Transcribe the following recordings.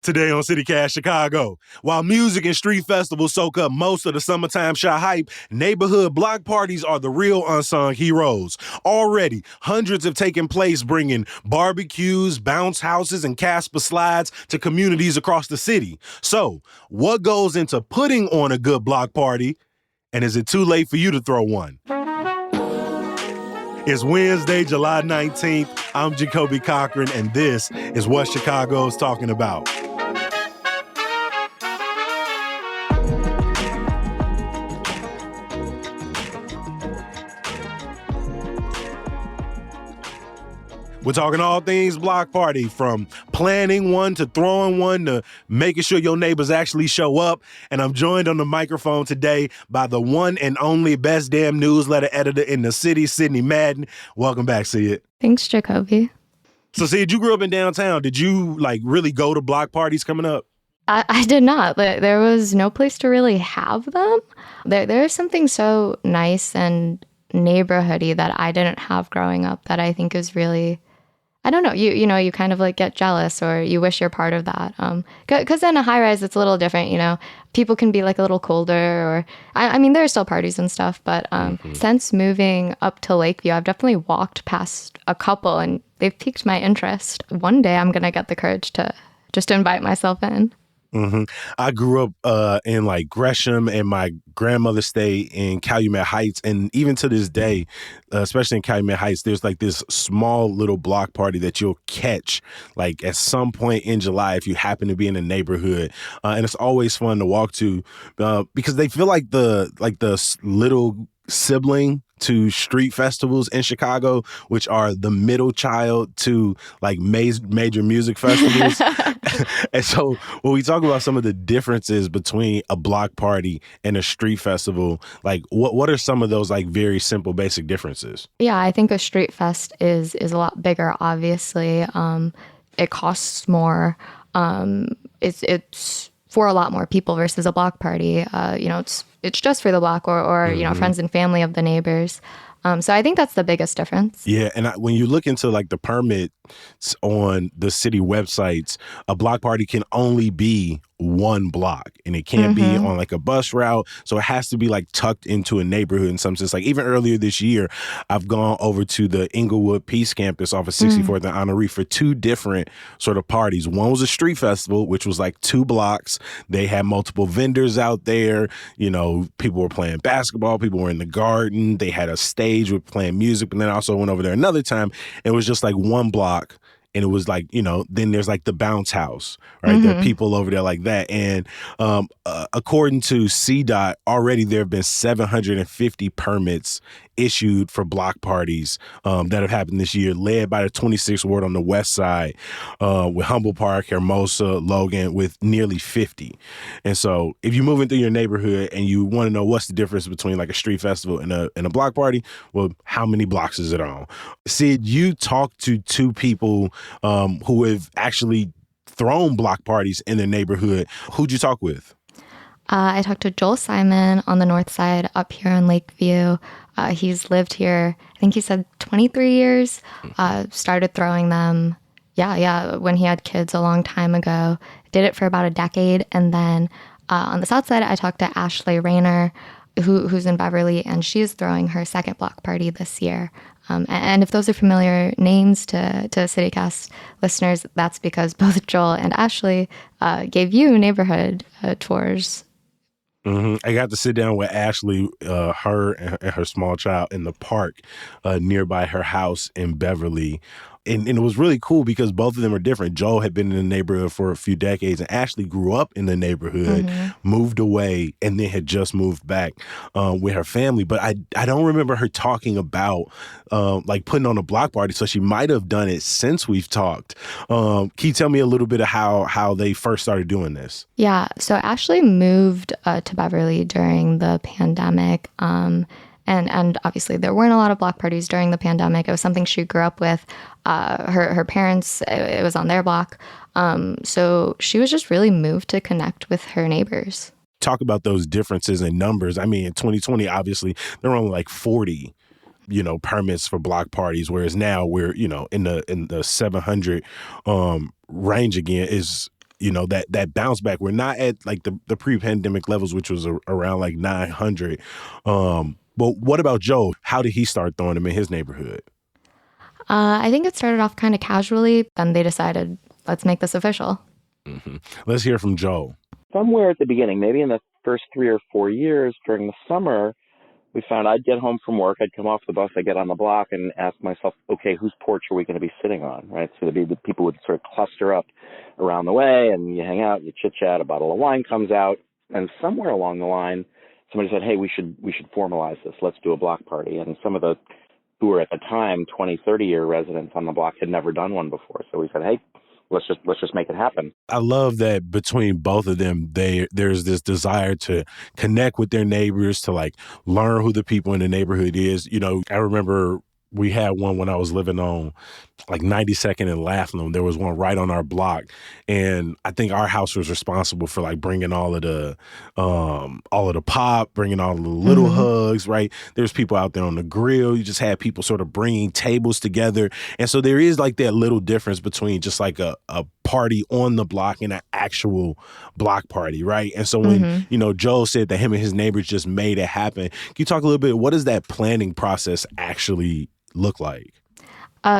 Today on CityCast Chicago, while music and street festivals soak up most of the summertime Chi hype, neighborhood block parties are the real unsung heroes. Already, hundreds have taken place bringing barbecues, bounce houses, and Casper slides to communities across the city. So, what goes into putting on a good block party? And is it too late for you to throw one? It's Wednesday, July 19th. I'm Jacoby Cochran, and this is what Chicago's talking about. We're talking all things block party, from planning one to throwing one to making sure your neighbors actually show up. And I'm joined on the microphone today by the one and only best damn newsletter editor in the city, Sydney Madden. Welcome back, Sid. Thanks, Jacoby. So, Sid, you grew up in downtown. Did you really go to block parties coming up? I did not. There was no place to really have them. There is something so nice and neighborhoody that I didn't have growing up that I think is really... I don't know, you kind of get jealous, or you wish you're part of that. Because in a high rise, it's a little different, people can be a little colder, or, I mean, there are still parties and stuff, but since moving up to Lakeview, I've definitely walked past a couple and they've piqued my interest. One day I'm going to get the courage to just invite myself in. Mm-hmm. I grew up in Gresham, and my grandmother stayed in Calumet Heights. And even to this day, especially in Calumet Heights, there's this small little block party that you'll catch at some point in July if you happen to be in a neighborhood. And it's always fun to walk to because they feel like the little sibling to street festivals in Chicago, which are the middle child to major music festivals. And so when we talk about some of the differences between a block party and a street festival, what are some of those very simple basic differences? Yeah, I think a street fest is a lot bigger, obviously. It costs more. It's for a lot more people versus a block party. It's just for the block or friends and family of the neighbors. So I think that's the biggest difference. Yeah, and when you look into the permits on the city websites, a block party can only be one block, and it can't be on a bus route. So it has to be tucked into a neighborhood in some sense. Even earlier this year, I've gone over to the Inglewood Peace Campus off of 64th and Honoree for two different sort of parties. One was a street festival, which was 2 blocks. They had multiple vendors out there. People were playing basketball. People were in the garden. They had a stage with playing music. But then I also went over there another time. It was just one block. And it was then there's the bounce house, right? There are people over there like that. And according to CDOT, already there have been 750 permits issued for block parties that have happened this year, led by the 26th Ward on the west side, with Humboldt Park, Hermosa, Logan, with nearly 50. And so if you're moving through your neighborhood and you want to know what's the difference between a street festival and a block party, well, how many blocks is it on? Sid, you talked to two people who have actually thrown block parties in their neighborhood. Who'd you talk with? I talked to Joel Simon on the north side up here in Lakeview. He's lived here, I think he said 23 years, started throwing them, when he had kids a long time ago. Did it for about a decade. And then on the south side, I talked to Ashley Rayner, who's in Beverly, and she's throwing her second block party this year. And if those are familiar names to CityCast listeners, that's because both Joel and Ashley gave you neighborhood tours. I got to sit down with Ashley, her and her small child, in the park nearby her house in Beverly. And it was really cool because both of them are different. Joel had been in the neighborhood for a few decades, and Ashley grew up in the neighborhood, moved away, and then had just moved back with her family. But I don't remember her talking about putting on a block party, so she might have done it since we've talked. Can you tell me a little bit of how they first started doing this? Yeah, so Ashley moved to Beverly during the pandemic. And obviously there weren't a lot of block parties during the pandemic. It was something she grew up with. Her parents, it was on their block. So she was just really moved to connect with her neighbors. Talk about those differences in numbers. I mean, in 2020, obviously, there were only 40 permits for block parties, whereas now we're, in the 700 range again. Is that bounce back. We're not at like the pre-pandemic levels, which was around like 900. But what about Joe? How did he start throwing them in his neighborhood? I think it started off kind of casually. Then they decided, let's make this official. Mm-hmm. Let's hear from Joe. Somewhere at the beginning, maybe in the first 3 or 4 years during the summer, we found I'd get home from work, I'd come off the bus, I'd get on the block and ask myself, okay, whose porch are we going to be sitting on, right? So the people would sort of cluster up around the way, and you hang out, you chit-chat, a bottle of wine comes out, and somewhere along the line, somebody said, hey, we should formalize this. Let's do a block party. And some of the who were at the time 20, 30-year residents on the block had never done one before. So we said, hey, let's just make it happen. I love that between both of them, there's this desire to connect with their neighbors, to like learn who the people in the neighborhood is. I remember we had one when I was living on like 92nd and Laughlin. There was one right on our block, and I think our house was responsible for like bringing all of the pop, bringing all of the little hugs. Right, there's people out there on the grill. You just had people sort of bringing tables together, and so there is like that little difference between just like a party on the block and an actual block party, right? And so when Joe said that him and his neighbors just made it happen, can you talk a little bit? What does that planning process actually look like?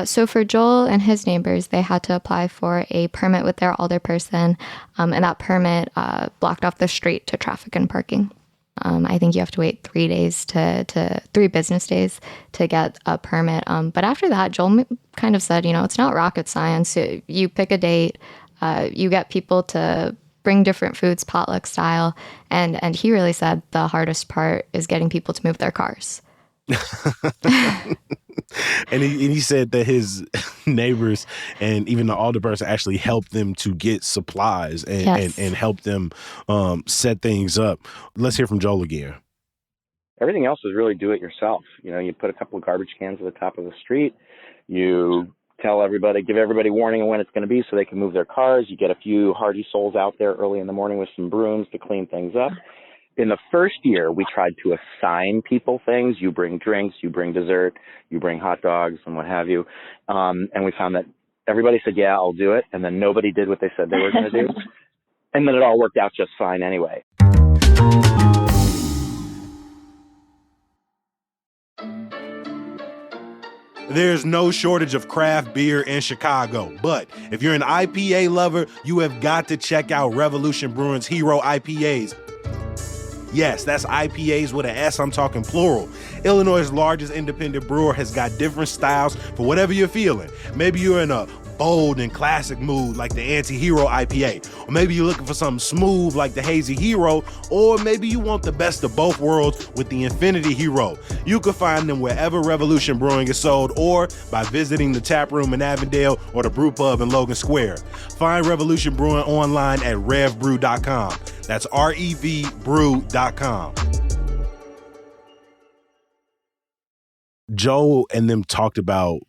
So for Joel and his neighbors, they had to apply for a permit with their alderperson, and that permit blocked off the street to traffic and parking. I think you have to wait 3 days to 3 business days to get a permit. But after that, Joel kind of said, it's not rocket science. You pick a date, you get people to bring different foods, potluck style, and he really said the hardest part is getting people to move their cars. And he said that his neighbors and even the alderperson actually helped them to get supplies and help them set things up. Let's hear from Joel again. Everything else is really do it yourself. You put a couple of garbage cans at the top of the street. You give everybody warning of when it's going to be so they can move their cars. You get a few hardy souls out there early in the morning with some brooms to clean things up. In the first year, we tried to assign people things. You bring drinks, you bring dessert, you bring hot dogs and what have you. And we found that everybody said, yeah, I'll do it. And then nobody did what they said they were going to do. And then it all worked out just fine anyway. There's no shortage of craft beer in Chicago, but if you're an IPA lover, you have got to check out Revolution Brewing's Hero IPAs. Yes, that's IPAs with an S, I'm talking plural. Illinois' largest independent brewer has got different styles for whatever you're feeling. Maybe you're in a bold and classic mood like the Anti-Hero IPA, or maybe you're looking for something smooth like the Hazy Hero, or maybe you want the best of both worlds with the Infinity Hero. You can find them wherever Revolution Brewing is sold, or by visiting the Tap Room in Avondale or the Brew Pub in Logan Square. Find Revolution Brewing online at revbrew.com. That's REVbrew.com. Joe and them talked about,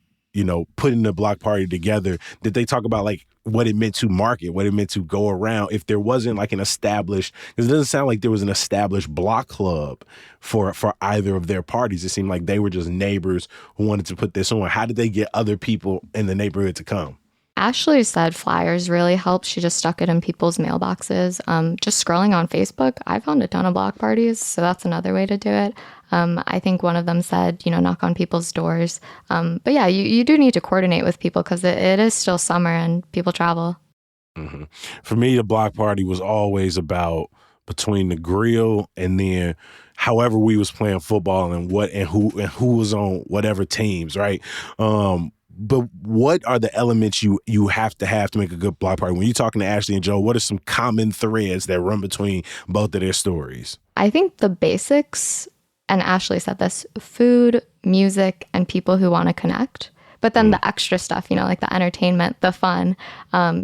putting the block party together. Did they talk about like what it meant to market, what it meant to go around? If there wasn't like an established, because it doesn't sound like there was an established block club for either of their parties. It seemed like they were just neighbors who wanted to put this on. How did they get other people in the neighborhood to come? Ashley said flyers really helped. She just stuck it in people's mailboxes. Just scrolling on Facebook, I found a ton of block parties, so that's another way to do it. I think one of them said, knock on people's doors. But yeah, you do need to coordinate with people because it is still summer and people travel. Mm-hmm. For me, the block party was always about between the grill and then however we was playing football and who was on whatever teams, right? But what are the elements you have to make a good block party? When you're talking to Ashley and Joe, what are some common threads that run between both of their stories? I think the basics, and Ashley said this, food, music, and people who want to connect. But then the extra stuff, like the entertainment, the fun.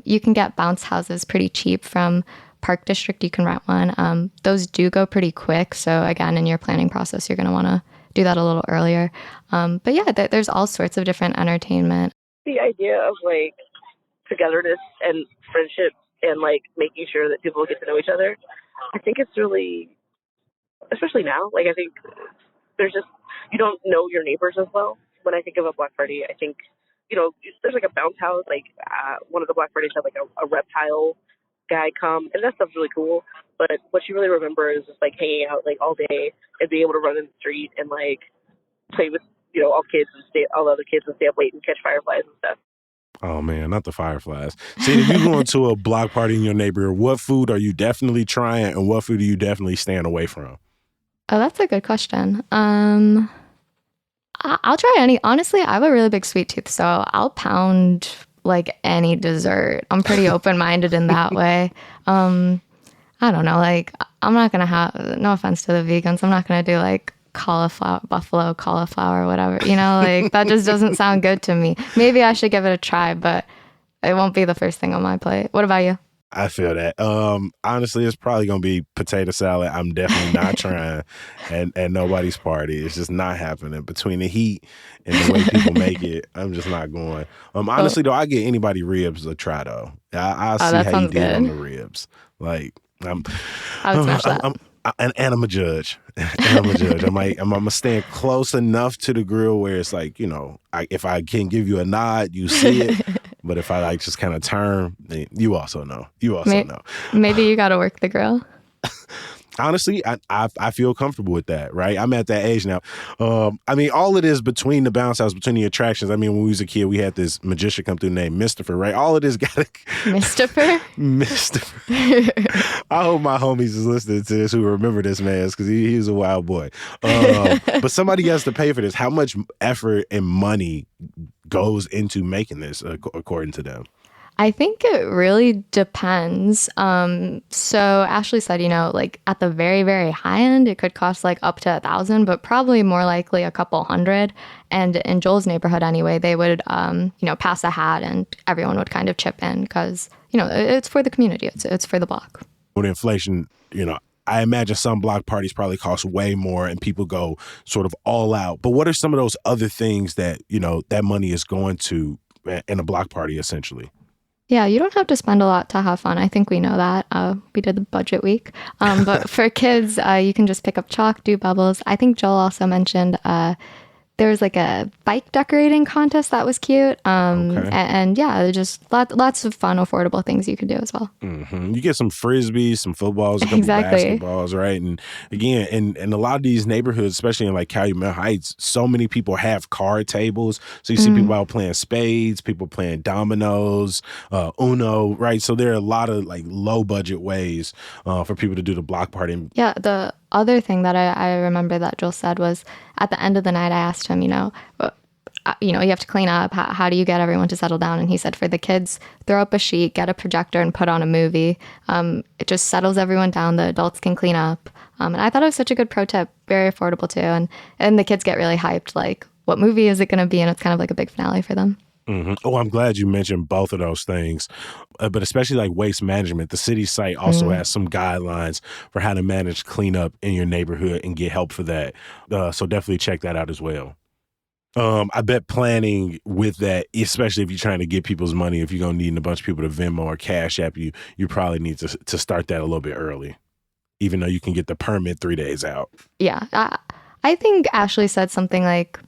You can get bounce houses pretty cheap from Park District. You can rent one. Those do go pretty quick. So again, in your planning process, you're going to want to do that a little earlier. But yeah, there's all sorts of different entertainment. The idea of like togetherness and friendship and like making sure that people get to know each other, I think it's really, especially now, like I think there's just, you don't know your neighbors as well. When I think of a block party, I think, there's like a bounce house, like one of the block parties had like a reptile guy come, and that stuff's really cool. But what you really remember is just like hanging out like all day and being able to run in the street and like play with all the other kids and stay up late and catch fireflies and stuff. Oh man, not the fireflies. See, if you go into a block party in your neighborhood, what food are you definitely trying and what food are you definitely staying away from? Oh, that's a good question. I'll try any. Honestly, I have a really big sweet tooth, so I'll pound like any dessert. I'm pretty open-minded in that way. I don't know, like I'm not gonna have, no offense to the vegans, I'm not gonna do like buffalo cauliflower or whatever, like that just doesn't sound good to me. Maybe I should give it a try, but it won't be the first thing on my plate. What about you? I feel that. Honestly, it's probably gonna be potato salad. I'm definitely not trying at nobody's party. It's just not happening. Between the heat and the way people make it, I'm just not going. Honestly though, I get anybody ribs a try though. I'll see how you did on the ribs. Like I would smash that. I'm a judge. I'm a judge. I'm gonna stand close enough to the grill where it's like, if I can give you a nod, you see it. But if I like just kind of turn, then you also know. Know. Maybe you got to work the grill. Honestly, I feel comfortable with that, right? I'm at that age now. All it is between the bounce house, between the attractions. When we was a kid, we had this magician come through named Mystifer, right? All of this got to... Mystifer? Mystifer. I hope my homies is listening to this who remember this man, because he's a wild boy. But somebody has to pay for this. How much effort and money goes into making this, according to them? I think it really depends. So Ashley said, like at the very, very high end, it could cost like up to $1,000, but probably more likely a couple hundred. And in Joel's neighborhood anyway, they would, pass a hat and everyone would kind of chip in because, it's for the community. It's for the block. With inflation, I imagine some block parties probably cost way more and people go sort of all out. But what are some of those other things that, that money is going to in a block party essentially? Yeah, you don't have to spend a lot to have fun. I think we know that. We did the budget week. But for kids, you can just pick up chalk, do bubbles. I think Joel also mentioned there was like a bike decorating contest that was cute. Okay. And yeah, just lots of fun, affordable things you could do as well. Mm-hmm. You get some frisbees, some footballs, a couple basketballs, right? And again, in a lot of these neighborhoods, especially in like Calumet Heights, so many people have card tables. So you see people out playing spades, people playing dominoes, Uno, right? So there are a lot of like low budget ways for people to do the block party. Yeah, the other thing that I remember that Joel said was at the end of the night, I asked him, you have to clean up. How do you get everyone to settle down? And he said for the kids, throw up a sheet, get a projector and put on a movie. It just settles everyone down. The adults can clean up. And I thought it was such a good pro tip, very affordable too. And the kids get really hyped, like what movie is it going to be? And it's kind of like a big finale for them. Mm-hmm. Oh, I'm glad you mentioned both of those things, but especially like waste management. The city site also has some guidelines for how to manage cleanup in your neighborhood and get help for that. So definitely check that out as well. I bet planning with that, especially if you're trying to get people's money, if you're going to need a bunch of people to Venmo or Cash App you probably need to start that a little bit early, even though you can get the permit 3 days out. Yeah. I think Ashley said something like,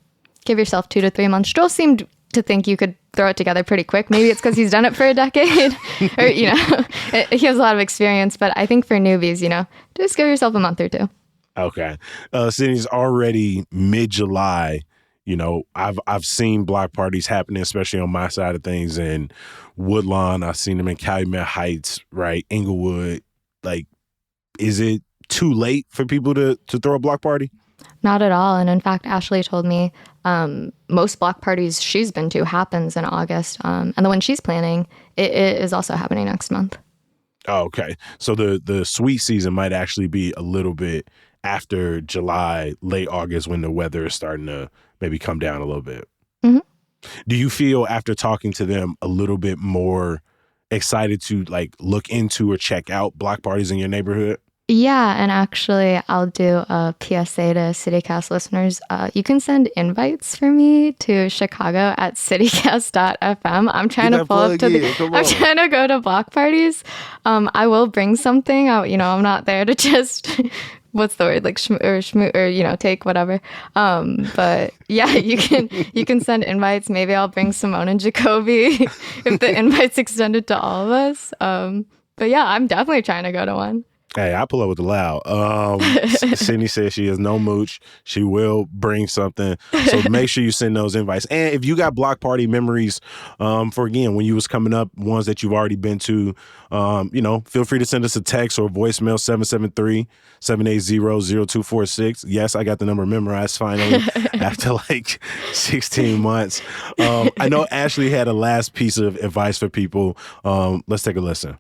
give yourself 2 to 3 months. Joel seemed to think you could throw it together pretty quick. Maybe it's because he's done it for a decade or, he has a lot of experience. But I think for newbies, just give yourself a month or two. Okay. Since it's already mid-July, I've seen block parties happening, especially on my side of things in Woodlawn. I've seen them in Calumet Heights, right? Inglewood. Like, is it too late for people to throw a block party? Not at all. And in fact, Ashley told me most block parties she's been to happens in August. And the one she's planning, it is also happening next month. Oh, okay. So the sweet season might actually be a little bit after July, late August, when the weather is starting to maybe come down a little bit. Mm-hmm. Do you feel after talking to them a little bit more excited to like look into or check out block parties in your neighborhood? Yeah, and actually, I'll do a PSA to CityCast listeners. You can send invites for me to Chicago at citycast.fm. I'm trying to pull up to I'm trying to go to block parties. I will bring something. I'm not there to just what's the word, like take whatever. But yeah, you can send invites. Maybe I'll bring Simone and Jacoby if the invite's extended to all of us. But yeah, I'm definitely trying to go to one. Hey, I pull up with the loud. Sydney says she has no mooch. She will bring something. So make sure you send those invites. And if you got block party memories for, again, when you was coming up, ones that you've already been to, feel free to send us a text or voicemail, 773-780-0246. Yes, I got the number memorized finally after like 16 months. I know Ashley had a last piece of advice for people. Let's take a listen.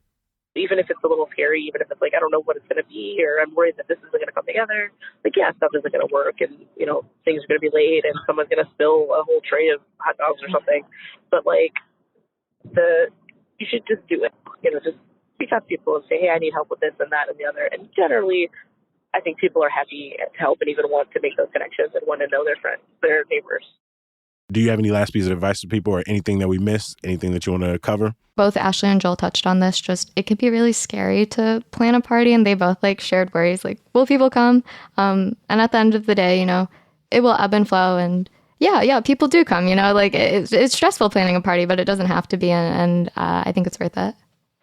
Even if it's a little scary, even if it's like, I don't know what it's going to be, or I'm worried that this isn't going to come together, like, yeah, stuff isn't going to work, and, things are going to be late, and someone's going to spill a whole tray of hot dogs or something. But, like, you should just do it. Just reach out to people and say, hey, I need help with this and that and the other. And generally, I think people are happy to help and even want to make those connections and want to know their friends, their neighbors. Do you have any last piece of advice to people or anything that we missed? Anything that you want to cover? Both Ashley and Joel touched on this. Just, it can be really scary to plan a party, and they both shared worries like, will people come? And at the end of the day, it will ebb and flow, and yeah, people do come. It's stressful planning a party, but it doesn't have to be, and I think it's worth it.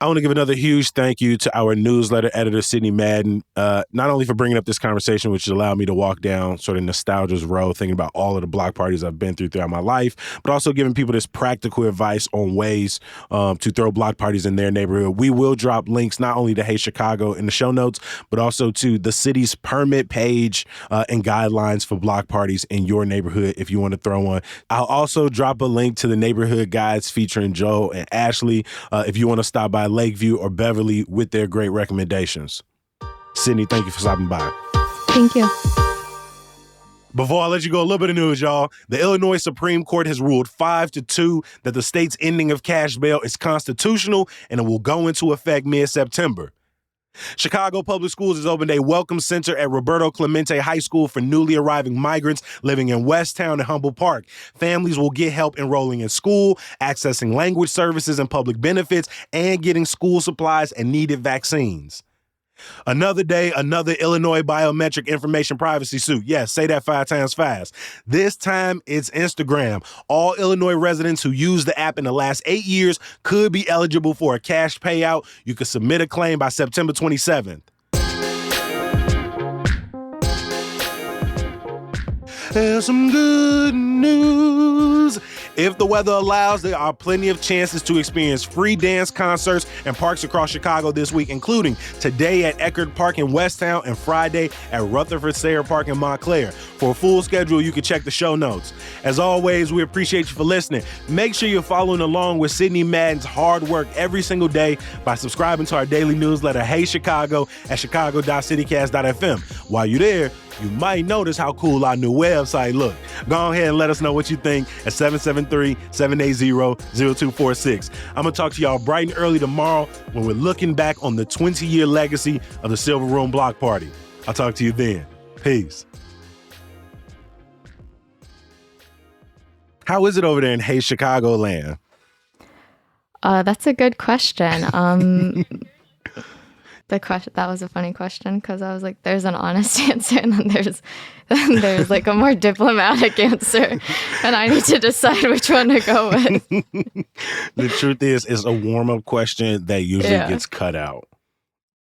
I want to give another huge thank you to our newsletter editor, Sydney Madden, not only for bringing up this conversation, which allowed me to walk down sort of nostalgia's road, thinking about all of the block parties I've been throughout my life, but also giving people this practical advice on ways to throw block parties in their neighborhood. We will drop links not only to Hey Chicago in the show notes, but also to the city's permit page and guidelines for block parties in your neighborhood if you want to throw one. I'll also drop a link to the neighborhood guides featuring Joel and Ashley if you want to stop by Lakeview or Beverly with their great recommendations. Sydney, thank you for stopping by. Thank you. Before I let you go, a little bit of news, y'all. The Illinois Supreme Court has ruled 5-2 that the state's ending of cash bail is constitutional and it will go into effect mid-September. Chicago Public Schools has opened a welcome center at Roberto Clemente High School for newly arriving migrants living in Westtown and Humboldt Park. Families will get help enrolling in school, accessing language services and public benefits, and getting school supplies and needed vaccines. Another day, another Illinois biometric information privacy suit. Yes, say that 5 times fast. This time, it's Instagram. All Illinois residents who used the app in the last 8 years could be eligible for a cash payout. You can submit a claim by September 27th. There's some good news. If the weather allows, there are plenty of chances to experience free dance concerts and parks across Chicago this week, including today at Eckerd Park in Westtown and Friday at Rutherford Sayre Park in Montclair. For a full schedule, you can check the show notes. As always, we appreciate you for listening. Make sure you're following along with Sydney Madden's hard work every single day by subscribing to our daily newsletter, Hey Chicago, at chicago.citycast.fm. While you're there, you might notice how cool our new website look. Go ahead and let us know what you think at 773-780-0246. I'm going to talk to y'all bright and early tomorrow when we're looking back on the 20-year legacy of the Silver Room Block Party. I'll talk to you then. Peace. How is it over there in Hey Chicago land? That's a good question. That was a funny question because I was like, there's an honest answer and then there's like a more diplomatic answer, and I need to decide which one to go with. The truth is, it's a warm-up question that usually gets cut out.